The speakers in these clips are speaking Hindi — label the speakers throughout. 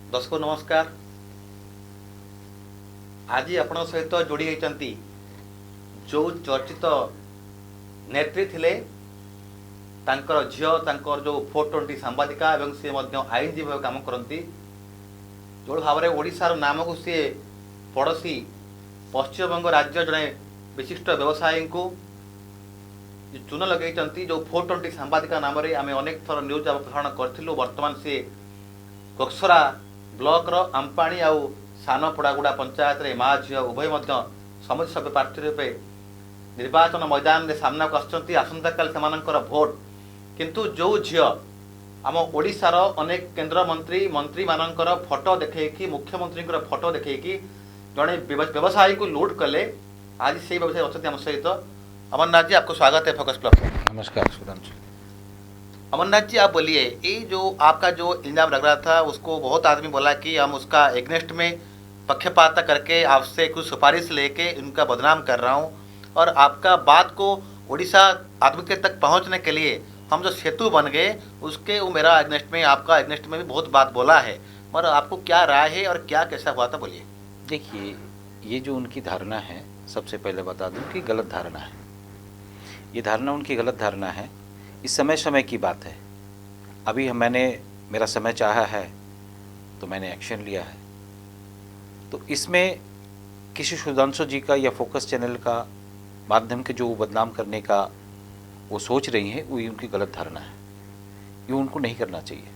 Speaker 1: दर्शक नमस्कार। आज आपण सहित जोड़ी होती जो चर्चित नेत्री थिले तांकर झील तांकर जो 420 सांबादिका एवं सी आईनजीवी भाव काम करती जो भाव में ओडिशार नाम को सी पड़ोसी पश्चिमबंग राज्य जड़े विशिष्ट व्यवसायी को चून लगे जो 420 सांबादिका नाम आम अनेक थर न्यूज प्रसारण करूँ। बर्तमान सी बक्सरा ब्लॉक आमपाणी आउ सान पड़ागुड़ा पंचायत रे माँ झील उभय समिति सभ्य प्रार्थी रूपे निर्वाचन मैदान में सामना को आसंता काल से भोट किंतु जो झील आम ओडिशार अनेक केंद्र मंत्री मंत्री मानकर फोटो देखी मुख्यमंत्री फोटो देखी जड़े व्यवसायी को लूट कले। आज से व्यवसायी अच्छा आम सहित अमरनाथ जी, आपको स्वागत है फोकस क्लब।
Speaker 2: नमस्कार सुधांशु।
Speaker 1: अमरनाथ जी, आप बोलिए, ये जो आपका जो इल्जाम लग रहा था उसको बहुत आदमी बोला कि हम उसका एग्नेस्ट में पक्षपात करके आपसे कुछ सिफारिश लेके उनका बदनाम कर रहा हूँ और आपका बात को उड़ीसा आत्महत्या तक पहुँचने के लिए हम जो सेतु बन गए उसके वो मेरा एग्नेस्ट में आपका एग्नेस्ट में भी बहुत बात बोला है। और आपको क्या राय है और क्या कैसा हुआ था, बोलिए।
Speaker 2: देखिए, ये जो उनकी धारणा है, सबसे पहले बता दूं कि गलत धारणा है। ये धारणा उनकी गलत धारणा है। इस समय की बात है। अभी मैंने मेरा समय चाहा है तो मैंने एक्शन लिया है। तो इसमें किसी सुधांशु जी का या फोकस चैनल का माध्यम के जो बदनाम करने का वो सोच रही हैं, वो उनकी गलत धारणा है। ये उनको नहीं करना चाहिए।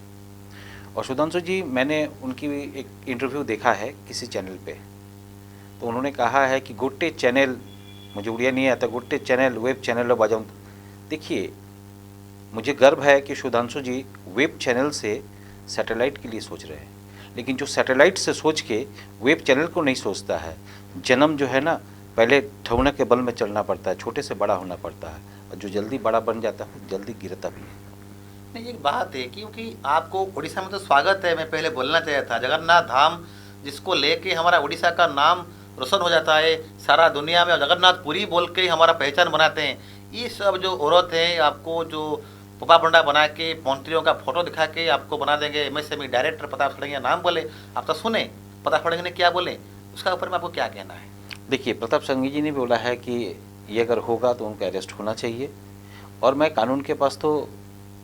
Speaker 2: और सुधांशु जी, मैंने उनकी एक इंटरव्यू देखा है किसी चैनल पे, तो उन्होंने कहा है कि गोटे चैनल, मुझे उड़िया नहीं आता, गोटे चैनल वेब चैनल बजाऊँ। देखिए, मुझे गर्व है कि सुधांशु जी वेब चैनल से सैटेलाइट के लिए सोच रहे हैं, लेकिन जो सैटेलाइट से सोच के वेब चैनल को नहीं सोचता है। जन्म जो है ना, पहले ठौने के बल में चलना पड़ता है, छोटे से बड़ा होना पड़ता है, और जो जल्दी बड़ा बन जाता है जल्दी गिरता भी है।
Speaker 1: नहीं, एक बात है क्योंकि आपको उड़ीसा में तो स्वागत है, मैं पहले बोलना चाहिए था। जगन्नाथ धाम जिसको लेके हमारा उड़ीसा का नाम रोशन हो जाता है सारा दुनिया में, और जगन्नाथपुरी बोल के ही हमारा पहचान बनाते हैं। ये सब जो औरत है आपको जो पुपा बंडा बना के मंत्रियों का फोटो दिखा के आपको बना देंगे एमएसएमई डायरेक्टर, प्रताप षडंगी नाम बोले, आप तो सुने प्रताप षडंगी ने क्या बोले, उसका ऊपर में आपको क्या कहना है?
Speaker 2: देखिए, प्रताप षडंगी जी ने बोला है कि ये अगर होगा तो उनका अरेस्ट होना चाहिए, और मैं कानून के पास तो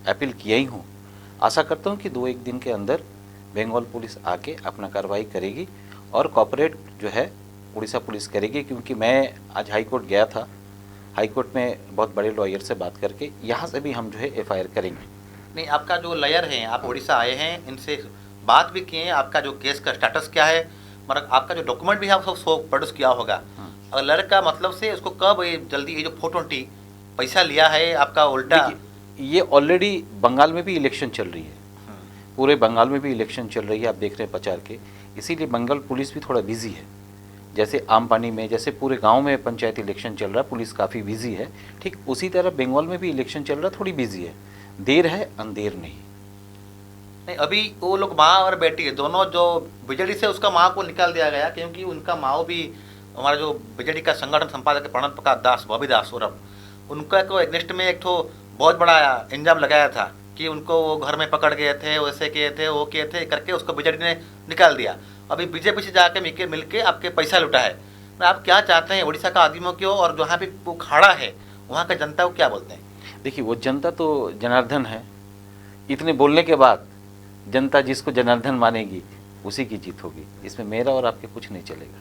Speaker 2: अपील किया ही हूँ। आशा करता हूँ कि 2-1 दिन के अंदर बंगाल पुलिस आके अपना कार्रवाई करेगी और कॉपरेट जो है उड़ीसा पुलिस करेगी। क्योंकि मैं आज हाई कोर्ट गया था, हाई कोर्ट में बहुत बड़े लॉयर से बात करके यहाँ से भी हम जो है एफआईआर करेंगे।
Speaker 1: नहीं, आपका जो लॉयर हैं, आप उड़ीसा आए हैं, इनसे बात भी किए हैं, आपका जो केस का स्टेटस क्या है, मतलब आपका जो डॉक्यूमेंट भी है आप सब प्रोड्यूस किया होगा। अगर लॉयर का मतलब से उसको कब ये जल्दी ये जो 420 पैसा लिया है आपका उल्टा,
Speaker 2: ये ऑलरेडी बंगाल में भी इलेक्शन चल रही है, पूरे बंगाल में भी इलेक्शन चल रही है, आप देख रहे हैं प्रचार के, इसीलिए बंगाल पुलिस भी थोड़ा बिजी है। जैसे आमपानी में, जैसे पूरे गांव में पंचायत इलेक्शन चल रहा है, पुलिस काफ़ी बिजी है, ठीक उसी तरह बंगाल में भी इलेक्शन चल रहा है, थोड़ी बिजी है। देर है अंधेर नहीं।
Speaker 1: नहीं, अभी वो लोग माँ और बेटी दोनों जो बीजेडी से उसका माँ को निकाल दिया गया क्योंकि उनका माँ भी हमारा जो बीजेडी का संगठन संपादक है प्रणब प्रकाश दास, बॉबी दास उर्फ, उनका को एग्नेस्ट में एक तो बहुत बड़ा इंजाम लगाया था कि उनको वो घर में पकड़ गए थे, वैसे किए थे, वो किए थे करके उसको बीजेडी ने निकाल दिया। अभी बीजेपी से जाके मिलके आपके पैसा लुटा है। आप क्या चाहते हैं उड़ीसा का आदिमों की, और जहाँ पे वो खड़ा है वहाँ का जनता को क्या बोलते हैं?
Speaker 2: देखिए, वो जनता तो जनार्दन है। इतने बोलने के बाद जनता जिसको जनार्दन मानेगी उसी की जीत होगी। इसमें मेरा और आपके कुछ नहीं चलेगा।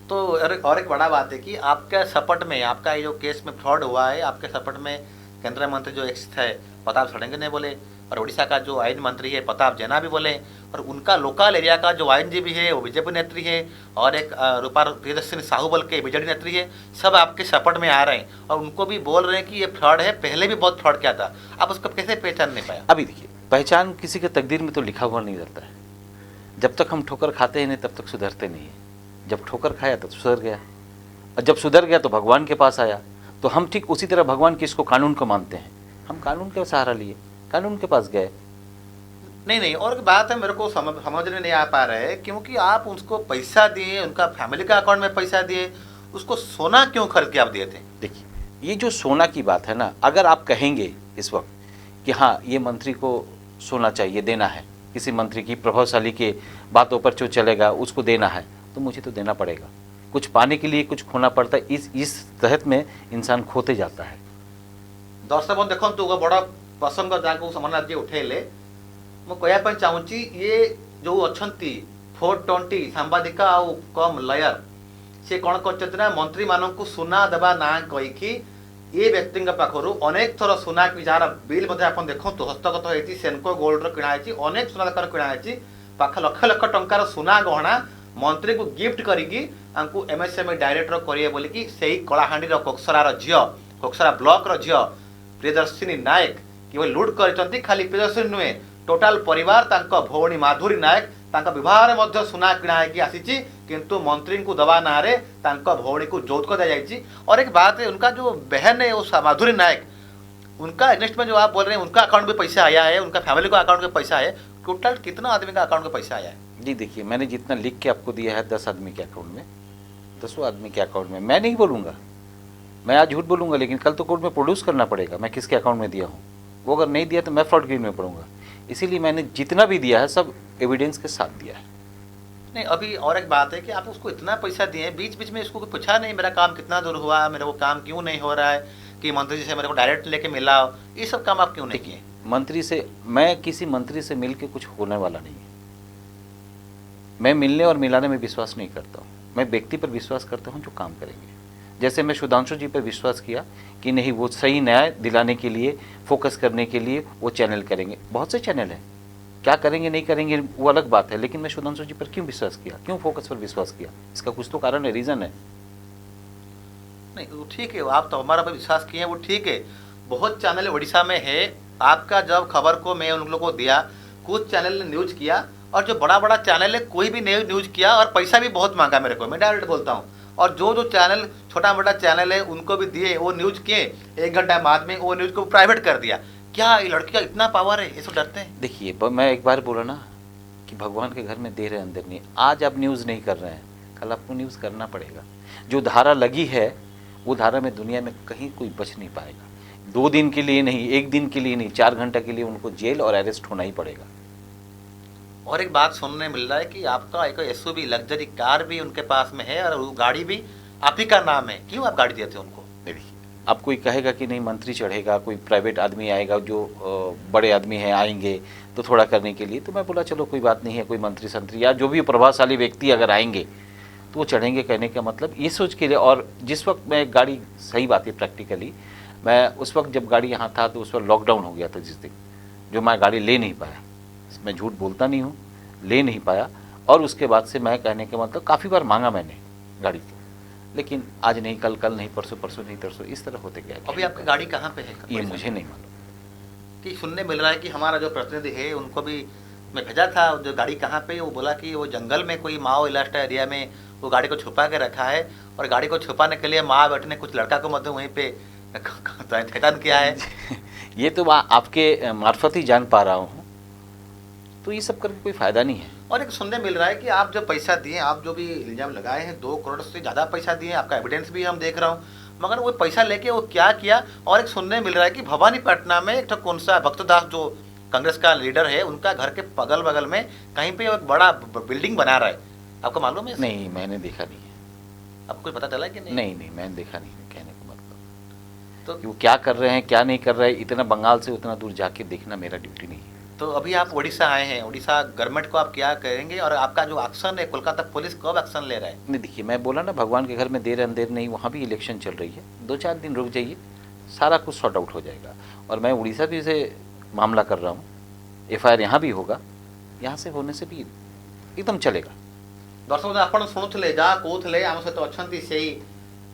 Speaker 1: तो और एक बड़ा बात है कि आपके सपट में, आपका ये जो केस में फ्रॉड हुआ है, आपके सपट में केंद्रीय मंत्री जो एक्स थे प्रताप षडंगी ने बोले, और उड़ीसा का जो आईन मंत्री है प्रताप जेना भी बोले, और उनका लोकल एरिया का जो आईनजीवी है वो बीजेपी नेत्री है, और एक रूपा प्रियदर्शनी साहू बल के बीजेडी नेत्री है, सब आपके सपोर्ट में आ रहे हैं और उनको भी बोल रहे हैं कि ये फ्रॉड है, पहले भी बहुत फ्रॉड किया था। आप उसको कैसे पहचान नहीं पाया?
Speaker 2: अभी देखिए, पहचान किसी के तकदीर में तो लिखा हुआ नहीं रहता है। जब तक हम ठोकर खाते हैं नहीं तब तक सुधरते नहीं है। जब ठोकर खाया तब सुधर गया, और जब सुधर गया तो भगवान के पास आया। तो हम ठीक उसी तरह भगवान किसको, कानून को मानते हैं। हम कानून का सहारा लिए, कानून के पास गए।
Speaker 1: नहीं, और बात है मेरे को समझने नहीं आ पा रहे हैं क्योंकि आप उसको पैसा दिए, उनका फैमिली का अकाउंट में पैसा दिए, उसको सोना क्यों खरीद के आप दिए थे?
Speaker 2: देखिए, ये जो सोना की बात है ना, अगर आप कहेंगे इस वक्त कि हाँ ये मंत्री को सोना चाहिए, देना है, किसी मंत्री की प्रभावशाली के बातों पर जो चलेगा उसको देना है तो मुझे तो देना पड़ेगा। कुछ पाने के लिए कुछ खोना पड़ता है, इस तहत में इंसान खोते जाता है।
Speaker 1: दर्शक बंधु देखो बड़ प्रसंग जहाँ समाना जी उठेले मुझे चाहूँगी ये जो अच्छा 420 सांबादिका आउ कम लयर से कौन कर मंत्री मानक सुना देवा ना कहीकि ये व्यक्ति पाखर अनेक थर सुना जार बिल देखो हस्तगत होती सेनको गोल्ड किणाई अनेक सुना दर किणाई पाख लक्ष लक्ष टंकार सुना गहना मंत्री को गिफ्ट करिकी एमएसएमई डायरेक्टर करेंगे बोलिकी से कलाहांडी कोकसरार झील कोकसरा ब्लॉक रो झील प्रियदर्शिनी नायक कि लुट कर खाली प्रियदर्शिनी नुहे टोटाल परिवार तांको भौणी माधुरी नायक तांको विवाह मध्य सुना किणाई आसी किंतु मंत्री को दवा ना रे तांको भौणी को यौतुक दिया जाएगी। और एक बात है उनका जो बहन है वो माधुरी नायक उनका अगेंस्ट में जो आप बोल रहे हैं उनका अकाउंट में पैसा आया है, उनका फैमिली का अकाउंट में पैसा है, टोटल कितना आदमी का अकाउंट में पैसा आया है?
Speaker 2: जी देखिए, मैंने जितना लिख के आपको दिया है 10 आदमी के अकाउंट में, 10 आदमी के अकाउंट में, मैं नहीं बोलूँगा, मैं आज झूठ बोलूँगा लेकिन कल तो कोर्ट में प्रोड्यूस करना पड़ेगा मैं किसके अकाउंट में दिया हूँ। वो अगर नहीं दिया तो मैं फ्रॉड गिन में पड़ूंगा। इसीलिए मैंने जितना भी दिया है सब एविडेंस के साथ दिया है।
Speaker 1: नहीं अभी और एक बात है कि आप उसको इतना पैसा दिए, बीच बीच में इसको पूछा नहीं मेरा काम कितना दूर हुआ, मेरे को काम क्यों नहीं हो रहा है, कि मंत्री जी से मेरे को डायरेक्ट लेके मिला, ये सब काम आप क्यों नहीं किए?
Speaker 2: मंत्री से, मैं किसी मंत्री से मिल के कुछ होने वाला नहीं है। मैं मिलने और मिलाने में विश्वास नहीं करता हूँ, मैं व्यक्ति पर विश्वास करता हूँ जो काम करेंगे। जैसे मैं सुधांशु जी पर विश्वास किया कि नहीं वो सही न्याय दिलाने के लिए, फोकस करने के लिए वो चैनल करेंगे। बहुत से चैनल हैं, क्या करेंगे नहीं करेंगे वो अलग बात है, लेकिन मैं सुधांशु जी पर क्यों विश्वास किया, क्यों फोकस पर विश्वास किया, इसका कुछ तो कारण है, रीज़न है।
Speaker 1: नहीं वो ठीक है, आप तो हमारा पर विश्वास किए हैं वो ठीक है। बहुत चैनल उड़ीसा में है, आपका जब खबर को मैं उन लोगों को दिया, कुछ चैनल ने न्यूज़ किया और जो बड़ा बड़ा चैनल है कोई भी नहीं न्यूज़ किया और पैसा भी बहुत मांगा मेरे को, मैं डायरेक्ट बोलता हूँ। और जो जो चैनल छोटा मोटा चैनल है उनको भी दिए, वो न्यूज़ किए, 1 घंटा बाद में वो न्यूज़ को प्राइवेट कर दिया। क्या ये लड़की का इतना पावर है, ये सब डरते हैं?
Speaker 2: देखिए मैं एक बार बोला ना कि भगवान के घर में देर है अंदर नहीं। आज आप न्यूज़ नहीं कर रहे हैं, कल आपको न्यूज़ करना पड़ेगा। जो धारा लगी है वो धारा में दुनिया में कहीं कोई बच नहीं पाएगा। 2 दिन के लिए नहीं, 1 दिन के लिए नहीं, 4 घंटा के लिए उनको जेल और अरेस्ट होना ही पड़ेगा।
Speaker 1: और एक बात सुनने मिल रहा है कि आपका एक एसयूवी लग्जरी कार भी उनके पास में है और वो गाड़ी भी आप ही का नाम है, क्यों आप गाड़ी देते उनको?
Speaker 2: देखिए, अब कोई कहेगा कि नहीं मंत्री चढ़ेगा, कोई प्राइवेट आदमी आएगा, जो बड़े आदमी हैं आएंगे तो थोड़ा करने के लिए, तो मैं बोला चलो कोई बात नहीं है, कोई मंत्री संतरी या जो भी प्रभावशाली व्यक्ति अगर आएंगे तो वो चढ़ेंगे। कहने का मतलब ये सोच के लिए, और जिस वक्त मैं गाड़ी, सही बात है प्रैक्टिकली, मैं उस वक्त जब गाड़ी यहाँ था तो उस वक्त लॉकडाउन हो गया था जिस दिन, जो मैं गाड़ी ले नहीं पाया, मैं झूठ बोलता नहीं हूँ, ले नहीं पाया। और उसके बाद से मैं कहने का मतलब काफ़ी बार मांगा मैंने गाड़ी को, लेकिन आज नहीं कल, कल नहीं परसों, परसों नहीं तरसों, इस तरह होते गया।
Speaker 1: अभी आपकी गाड़ी कहाँ पे है?
Speaker 2: ये मुझे नहीं मालूम।
Speaker 1: कि सुनने मिल रहा है कि हमारा जो प्रतिनिधि है उनको भी मैं भेजा था, जो गाड़ी कहाँ पे, वो बोला कि वो जंगल में कोई माओ इलास्टा एरिया में वो गाड़ी को छुपा के रखा है, और गाड़ी को छुपाने के लिए माँ बेटे ने कुछ लड़का को मध्य वहीं पे ठेकान किया है।
Speaker 2: ये तो आपके मार्फत ही जान पा रहा हूँ, तो ये सब करके कोई फायदा नहीं है।
Speaker 1: और एक सुनने मिल रहा है कि आप जो पैसा दिए, आप जो भी इल्जाम लगाए हैं 2 करोड़ से ज़्यादा पैसा दिए, आपका एविडेंस भी हम देख रहा हूँ, मगर वो पैसा लेके वो क्या किया? और एक सुनने मिल रहा है कि भवानीपटना में एक कौन सा भक्तदास जो कांग्रेस का लीडर है, उनका घर के बगल बगल में कहीं पे एक बड़ा बिल्डिंग बना रहा है, आपको मालूम है?
Speaker 2: नहीं, मैंने देखा नहीं है।
Speaker 1: आपको कुछ पता चला कि नहीं?
Speaker 2: नहीं, मैंने देखा नहीं है। कहने का मतलब तो वो क्या कर रहे हैं क्या नहीं कर रहे हैं, इतना बंगाल से उतना दूर जाके देखना मेरा ड्यूटी नहीं है।
Speaker 1: तो अभी आप उड़ीसा आए हैं, उड़ीसा गवर्नमेंट को आप क्या करेंगे, और आपका जो एक्शन है कोलकाता पुलिस कब एक्शन ले रहा है?
Speaker 2: नहीं देखिए, मैं बोला ना भगवान के घर में देर अंधेर नहीं, वहाँ भी इलेक्शन चल रही है, 2-4 दिन रुक जाइए, सारा कुछ सॉर्ट आउट हो जाएगा। और मैं उड़ीसा भी से मामला कर रहा हूँ, FIR यहाँ भी होगा, यहाँ से होने से भी एकदम चलेगा।
Speaker 1: दर्शक आप शुणुले जहाँ कहते आम सहित अच्छा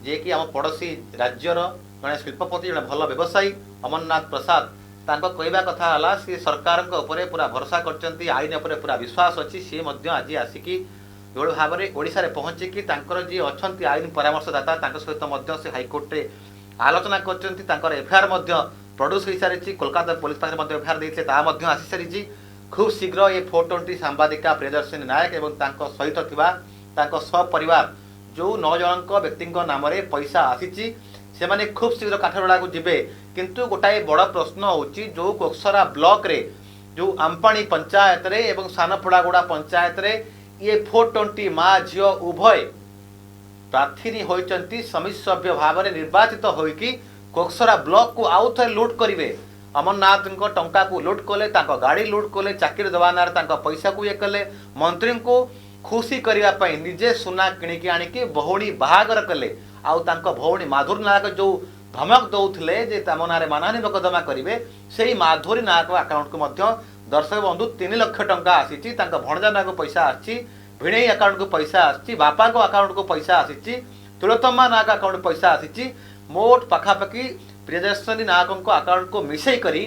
Speaker 1: जे कि आम पड़ोसी राज्यर जड़े शिल्पपति जड़े भल व्यवसायी अमरनाथ प्रसाद, तांको कहवा कथा है सी सरकार पूरा भरोसा कर आईन पर पूरा विश्वास अच्छी, सी आज आसिकी जो भाव में ओडिशा रे पहुँचिकी जी अच्छा आईन परामर्शदाता सहित से हाईकोर्ट रे आलोचना कर FIR प्रोड्यूस हो सारी, कोलकाता पुलिस पाखे FIR देते आसी सारी। खूब शीघ्र ये 420 सांबादिका प्रियदर्शिनी नायक एवं सहित थिबा सपरिवार जो 9 जन व्यक्ति नाम पैसा आसी से माने खूब शीघ्र काठगड़ा को जीवे। किंतु गोटाए बड़ प्रश्न होची जो कोकसरा ब्लॉक रे जो आमपाणी पंचायत रे एवं सानपड़ागुड़ा पंचायत रे ये 420 माँ झील उभय प्रार्थी होती समिति सभ्य भाव में निर्वाचित होइकी कोकसरा ब्लॉक को आउ थे लुट करेंगे। अमरनाथ टंका को लुट कले, गाड़ी लुट कले, चाकरी देवा ना पैसा को ये कले, मंत्री को खुशी करने निजे सुना किणिकी आनिकी भौणी बाहागर कले। आउ भौणी माधुरी नायक जो धमक दौले जे तम ना मानहानि मोकदमा करेंगे से माधुरी नायक आकाउंट को दर्शक बंधु 3 लाख टंका आसी, भणजा नायक पैसा आसी, भिणई अकाउंट को पैसा आसी, बापा को अकाउंट को पैसा आसी, तिलोत्तमा नायक अकाउंट पैसा आसी, मोट पखापाखि प्रियदर्शनी नायक अकाउंट को मिसई करी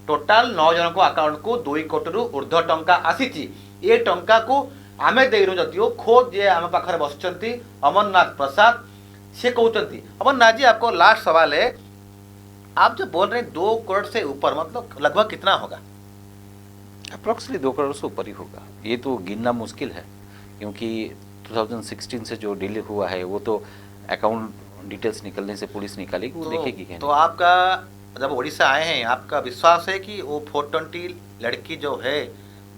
Speaker 1: टोटाल 9 जन को अकाउंट को 2 कोटी रु ऊर्ध्व टंका आसी। ये टंका को आमे देनु जदियो खोद जे आम पाखरे बसचंती अमरनाथ प्रसाद से कहते। अमरनाथ जी आपको लास्ट सवाल है, आप जो बोल रहे हैं 2 करोड़ से ऊपर, मतलब लगभग कितना होगा?
Speaker 2: अप्रॉक्सिमेटली 2 करोड़ से ऊपर ही होगा। ये तो गिनना मुश्किल है क्योंकि 2016 से जो डील हुआ है वो तो अकाउंट डिटेल्स निकलने से पुलिस निकालेगी, वो देखेगी
Speaker 1: तो आपका जब उड़ीसा आए हैं आपका विश्वास है कि वो 420 लड़की जो है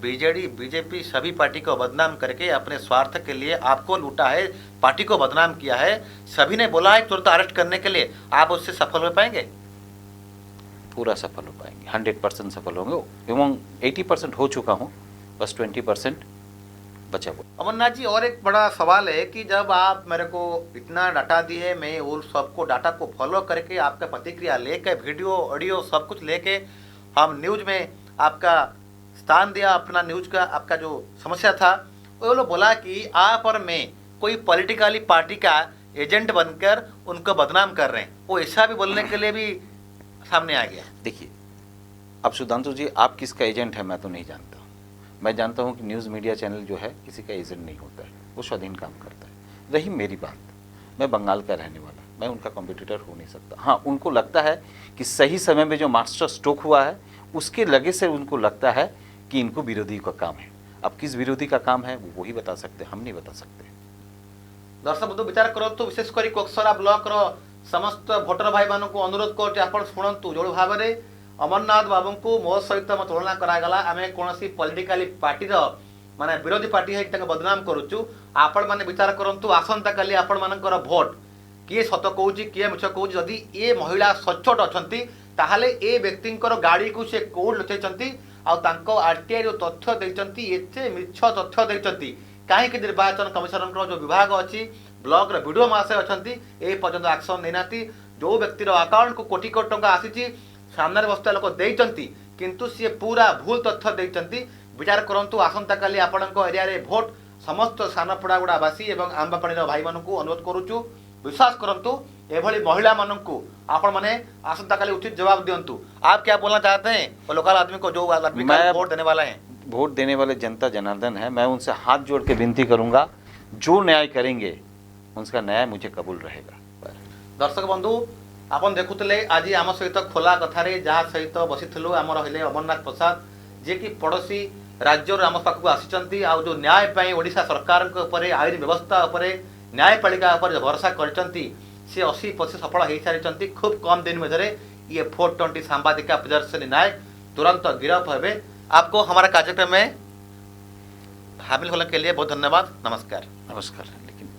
Speaker 1: बीजेडी बीजेपी सभी पार्टी को बदनाम करके अपने स्वार्थ के लिए आपको लूटा है, पार्टी को बदनाम किया है, सभी ने बोला है तुरंत अरेस्ट करने के लिए, आप उससे सफल हो पाएंगे?
Speaker 2: पूरा सफल हो पाएंगे, 100% सफल होंगे एवं 80% हो चुका हूँ, बस 20% बचा हुआ।
Speaker 1: अमरनाथ जी और एक बड़ा सवाल है कि जब आप मेरे को इतना डाटा दिए, मैं उन सबको डाटा को फॉलो करके आपका प्रतिक्रिया लेके वीडियो ऑडियो सब कुछ लेके हम न्यूज में आपका स्थान दिया, अपना न्यूज का आपका जो समस्या था वो लोग बोला कि आप और मैं कोई पॉलिटिकली पार्टी का एजेंट बनकर उनको बदनाम कर रहे हैं, वो ऐसा भी बोलने के लिए भी सामने आ गया।
Speaker 2: देखिए अब सुधांशु जी आप किसका एजेंट है मैं तो नहीं जानता, मैं जानता हूँ कि न्यूज़ मीडिया चैनल जो है किसी का एजेंट नहीं होता है, वो स्वाधीन काम करता है। रही मेरी बात, मैं बंगाल का रहने वाला, मैं उनका कॉम्पिटिटर हो नहीं सकता। हाँ, उनको लगता है कि सही समय में जो मास्टर स्ट्रोक हुआ है उसके लगे से उनको लगता है कि इनको विरोधी का काम है। अब किस विरोधी का काम है वो वही बता सकते, हम नहीं बता सकते।
Speaker 1: दर्शक बंधु विचार करतु, विशेषकर कोकसरा ब्लॉक समस्त भोटर भाई मान को अनुरोध कर आपण शुणु जो भाव में अमरनाथ बाबू को मो सहित तुलना करागला, आम कौन पॉलिटिकली पार्टी माने विरोधी पार्टी है बदनाम करुचु। आपण मैंने विचार करूँ आसंता काली आपण मानकर भोट किए सत कहूँ किए मिछ कहूँ, जदि ये महिला सचोट अच्छा ताहले ए व्यक्तिंकर गाड़ी को से कोड लुचेचंती आउ आरटीआई जो तथ्य देचंती एते मिछ तथ्य देचंती कहीं निर्वाचन कमिशनर जो विभाग अच्छी ब्लॉक वीडियो महाशय अच्छा ए पर्यंत एक्शन नहीं नाती। जो व्यक्तिर अकाउंट को कोटी कोटी टंका आसी सामने बसता लोक देचंती किंतु सी पूरा भूल तथ्य देचंती। विचार करंतु आसंता काली आपणको एरिया रे भोट समस्त सानपड़ागुड़ावासी एवं आंबापाणी भाई मानू अनुरोध करुचु, विश्वास करंतु एभली महिला मानू आपण मैंने आसंता काली उचित जवाब दिंतु। आप क्या बोलना चाहते हैं वो लोकल आदमी को जो आदमी वोट देने वाला है?
Speaker 2: वोट देने वाले जनता जनार्दन है, मैं उनसे हाथ जोड़ के विनती करूंगा जो न्याय करेंगे उनका न्याय मुझे कबूल रहेगा।
Speaker 1: दर्शक बंधु आपन देखुले आज आम सहित खोला कथारे जहाँ सहित बसी आम रही अमरनाथ प्रसाद जे कि पड़ोसी राज्य आम पाखक आसी जो न्याय ओडिशा सरकार आईन व्यवस्था न्यायपालिका भरोसा कर 80% सफल हो सारी। खूब कम दिन में ये 420 सांबादिका प्रियदर्शनी नायक तुरंत गिरफ्त हुए। आपको हमारा कार्यक्रम में शामिल होने के लिए बहुत धन्यवाद। नमस्कार।
Speaker 2: नमस्कार।